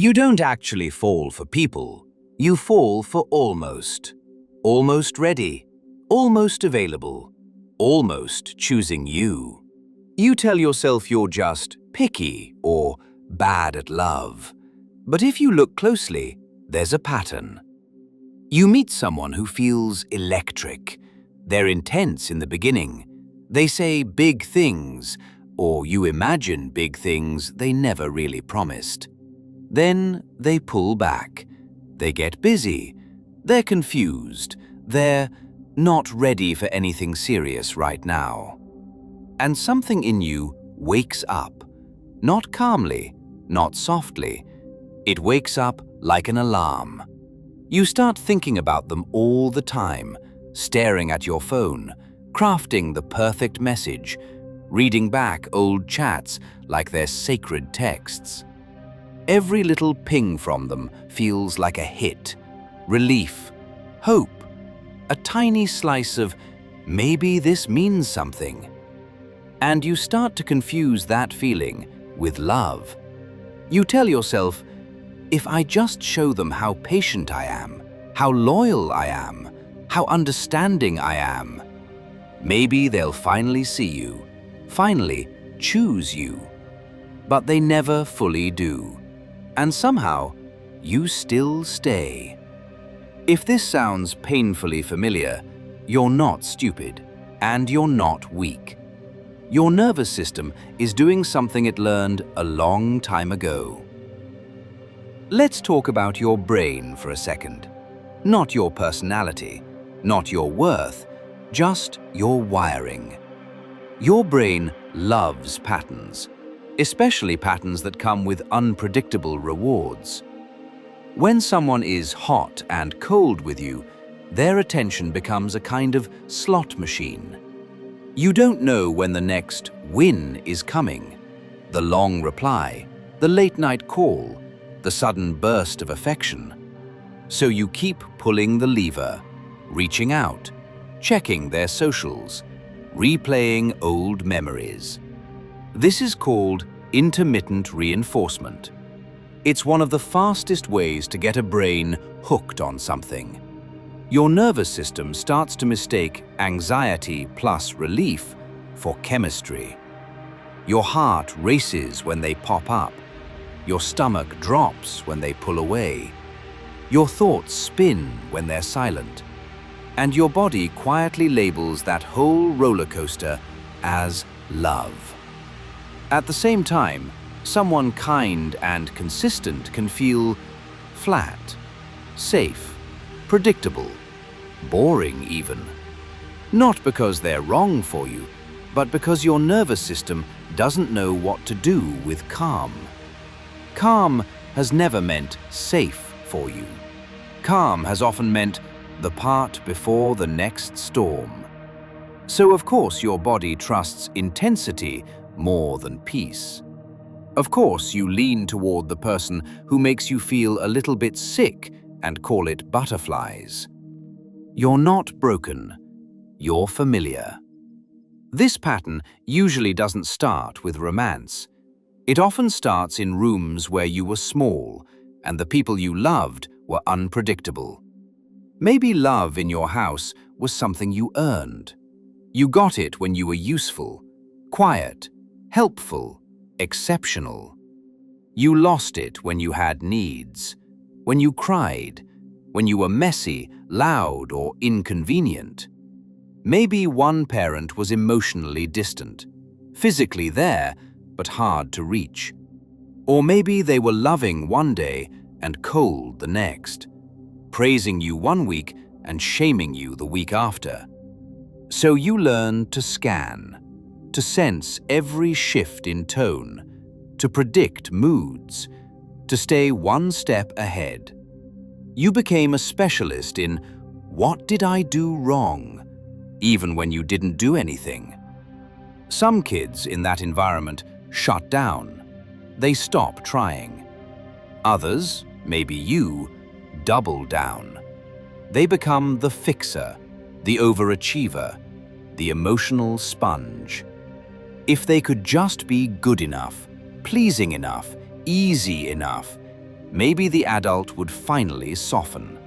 You don't actually fall for people. You fall for almost. Almost ready. Almost available. Almost choosing you. You tell yourself you're just picky or bad at love. But if you look closely, there's a pattern. You meet someone who feels electric. They're intense in the beginning. They say big things, or you imagine big things they never really promised. Then they pull back. They get busy. They're confused. They're not ready for anything serious right now. And something in you wakes up. Not calmly, not softly. It wakes up like an alarm. You start thinking about them all the time, staring at your phone, crafting the perfect message, reading back old chats like they're sacred texts. Every little ping from them feels like a hit, relief, hope, a tiny slice of maybe this means something. And you start to confuse that feeling with love. You tell yourself, if I just show them how patient I am, how loyal I am, how understanding I am, maybe they'll finally see you, finally choose you. But they never fully do. And somehow, you still stay. If this sounds painfully familiar, you're not stupid, and you're not weak. Your nervous system is doing something it learned a long time ago. Let's talk about your brain for a second. Not your personality, not your worth, just your wiring. Your brain loves patterns, especially patterns that come with unpredictable rewards. When someone is hot and cold with you, their attention becomes a kind of slot machine. You don't know when the next win is coming, the long reply, the late-night call, the sudden burst of affection. So you keep pulling the lever, reaching out, checking their socials, replaying old memories. This is called intermittent reinforcement. It's one of the fastest ways to get a brain hooked on something. Your nervous system starts to mistake anxiety plus relief for chemistry. Your heart races when they pop up. Your stomach drops when they pull away. Your thoughts spin when they're silent. And your body quietly labels that whole roller coaster as love. At the same time, someone kind and consistent can feel flat, safe, predictable, boring even. Not because they're wrong for you, but because your nervous system doesn't know what to do with calm. Calm has never meant safe for you. Calm has often meant the part before the next storm. So of course your body trusts intensity more than peace. Of course you lean toward the person who makes you feel a little bit sick and call it butterflies. You're not broken. You're familiar. This pattern usually doesn't start with romance. It often starts in rooms where you were small and the people you loved were unpredictable. Maybe love in your house was something you earned. You got it when you were useful, quiet, helpful, exceptional. You lost it when you had needs, when you cried, when you were messy, loud, or inconvenient. Maybe one parent was emotionally distant, physically there, but hard to reach. Or maybe they were loving one day and cold the next, praising you one week and shaming you the week after. So you learn to scan, to sense every shift in tone, to predict moods, to stay one step ahead. You became a specialist in what did I do wrong, even when you didn't do anything. Some kids in that environment shut down. They stop trying. Others, maybe you, double down. They become the fixer, the overachiever, the emotional sponge. If they could just be good enough, pleasing enough, easy enough, maybe the adult would finally soften,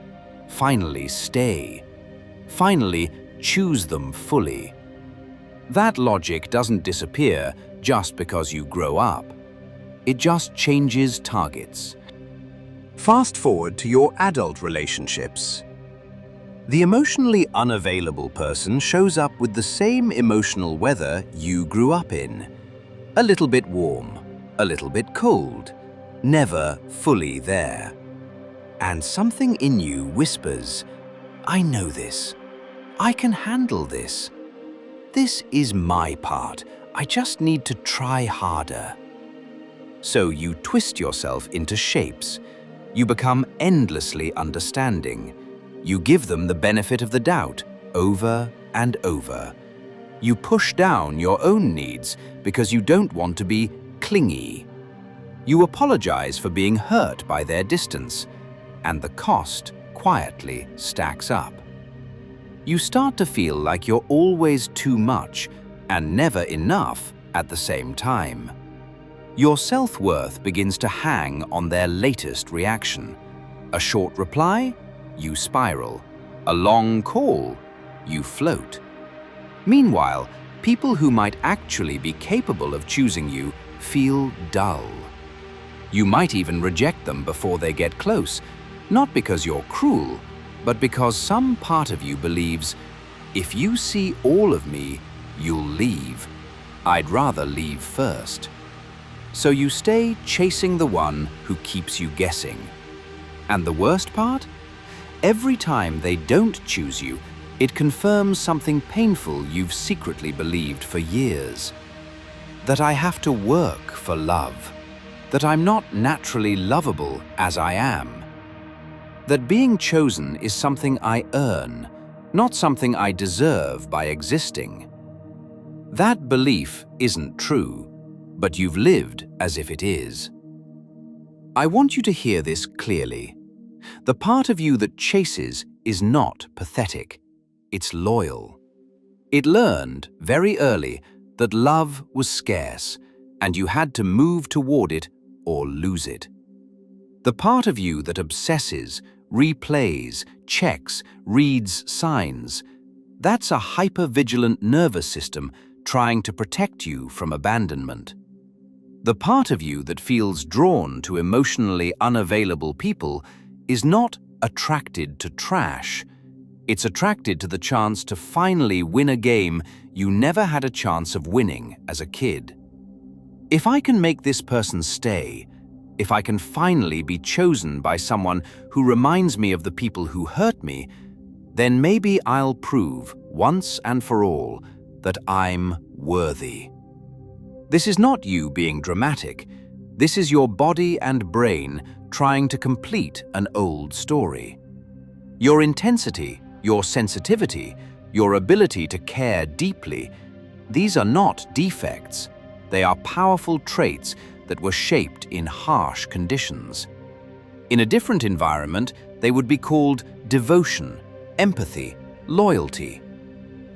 finally stay, finally choose them fully. That logic doesn't disappear just because you grow up. It just changes targets. Fast forward to your adult relationships. The emotionally unavailable person shows up with the same emotional weather you grew up in. A little bit warm, a little bit cold, never fully there. And something in you whispers, I know this. I can handle this. This is my part. I just need to try harder. So you twist yourself into shapes. You become endlessly understanding. You give them the benefit of the doubt over and over. You push down your own needs because you don't want to be clingy. You apologize for being hurt by their distance, and the cost quietly stacks up. You start to feel like you're always too much and never enough at the same time. Your self-worth begins to hang on their latest reaction. A short reply, you spiral. A long call, you float. Meanwhile, people who might actually be capable of choosing you feel dull. You might even reject them before they get close, not because you're cruel, but because some part of you believes, if you see all of me, you'll leave. I'd rather leave first. So you stay chasing the one who keeps you guessing. And the worst part? Every time they don't choose you, it confirms something painful you've secretly believed for years. That I have to work for love. That I'm not naturally lovable as I am. That being chosen is something I earn, not something I deserve by existing. That belief isn't true, but you've lived as if it is. I want you to hear this clearly. The part of you that chases is not pathetic. It's loyal. It learned very early that love was scarce, and you had to move toward it or lose it. The part of you that obsesses, replays, checks, reads signs, that's a hyper-vigilant nervous system trying to protect you from abandonment. The part of you that feels drawn to emotionally unavailable people is not attracted to trash. It's attracted to the chance to finally win a game you never had a chance of winning as a kid. If I can make this person stay, if I can finally be chosen by someone who reminds me of the people who hurt me, then maybe I'll prove once and for all that I'm worthy. This is not you being dramatic. This is your body and brain trying to complete an old story. Your intensity, your sensitivity, your ability to care deeply, these are not defects. They are powerful traits that were shaped in harsh conditions. In a different environment, they would be called devotion, empathy, loyalty.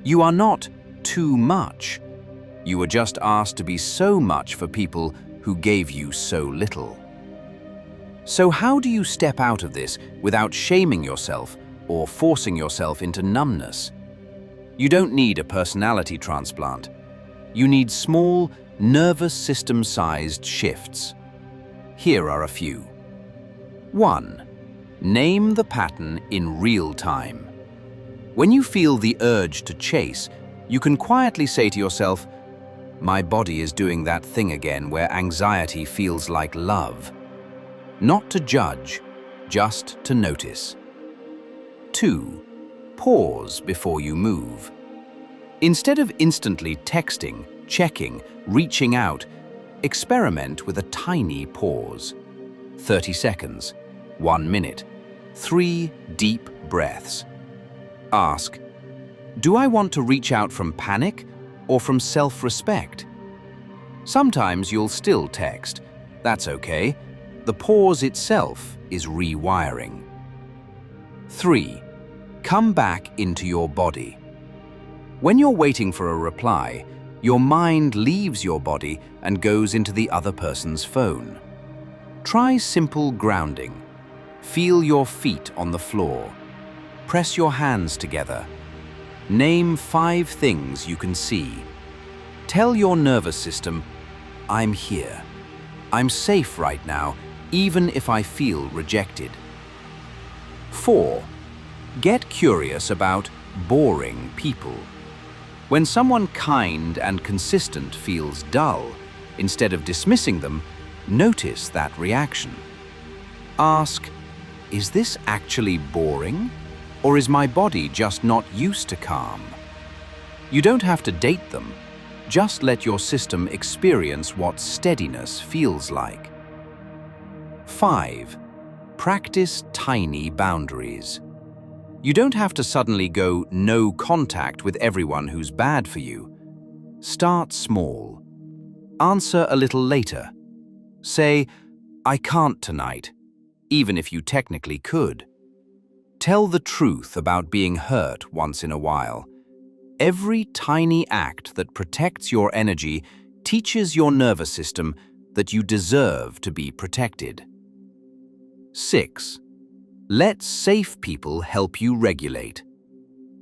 You are not too much. You were just asked to be so much for people who gave you so little. So how do you step out of this without shaming yourself or forcing yourself into numbness? You don't need a personality transplant. You need small, nervous system-sized shifts. Here are a few. 1. Name the pattern in real time. When you feel the urge to chase, you can quietly say to yourself, my body is doing that thing again where anxiety feels like love. Not to judge, just to notice. 2. Pause before you move. Instead of instantly texting, checking, reaching out, experiment with a tiny pause. 30 seconds, 1 minute, 3 deep breaths. Ask, do I want to reach out from panic or from self-respect? Sometimes you'll still text. That's okay. The pause itself is rewiring. 3. Come back into your body. When you're waiting for a reply, your mind leaves your body and goes into the other person's phone. Try simple grounding. Feel your feet on the floor. Press your hands together. Name 5 things you can see. Tell your nervous system, I'm here. I'm safe right now, even if I feel rejected. 4. Get curious about boring people. When someone kind and consistent feels dull, instead of dismissing them, notice that reaction. Ask, is this actually boring? Or is my body just not used to calm? You don't have to date them. Just let your system experience what steadiness feels like. 5. Practice tiny boundaries. You don't have to suddenly go no contact with everyone who's bad for you. Start small. Answer a little later. Say, I can't tonight, even if you technically could. Tell the truth about being hurt once in a while. Every tiny act that protects your energy teaches your nervous system that you deserve to be protected. 6. Let safe people help you regulate.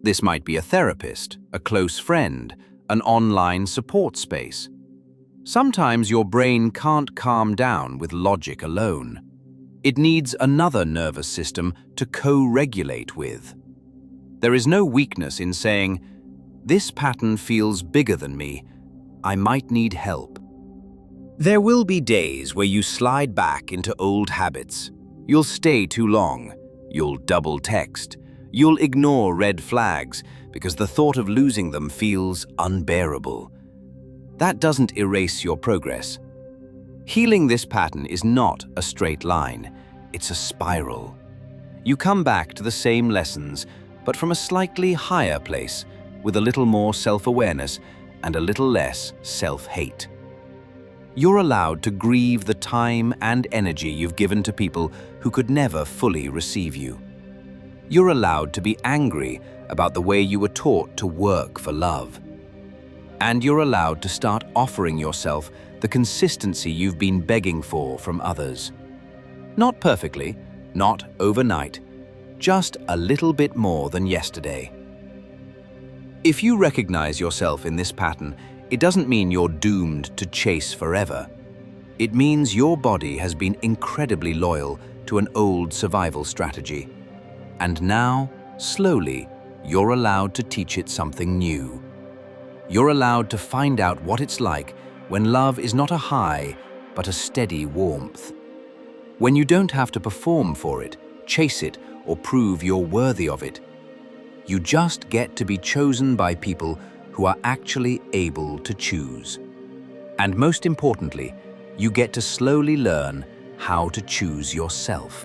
This might be a therapist, a close friend, an online support space. Sometimes your brain can't calm down with logic alone. It needs another nervous system to co-regulate with. There is no weakness in saying, this pattern feels bigger than me. I might need help. There will be days where you slide back into old habits. You'll stay too long. You'll double text. You'll ignore red flags because the thought of losing them feels unbearable. That doesn't erase your progress. Healing this pattern is not a straight line. It's a spiral. You come back to the same lessons, but from a slightly higher place, with a little more self-awareness and a little less self-hate. You're allowed to grieve the time and energy you've given to people who could never fully receive you. You're allowed to be angry about the way you were taught to work for love. And you're allowed to start offering yourself the consistency you've been begging for from others. Not perfectly, not overnight, just a little bit more than yesterday. If you recognize yourself in this pattern, it doesn't mean you're doomed to chase forever. It means your body has been incredibly loyal to an old survival strategy. And now, slowly, you're allowed to teach it something new. You're allowed to find out what it's like when love is not a high, but a steady warmth. When you don't have to perform for it, chase it, or prove you're worthy of it. You just get to be chosen by people who are actually able to choose. And most importantly, you get to slowly learn how to choose yourself.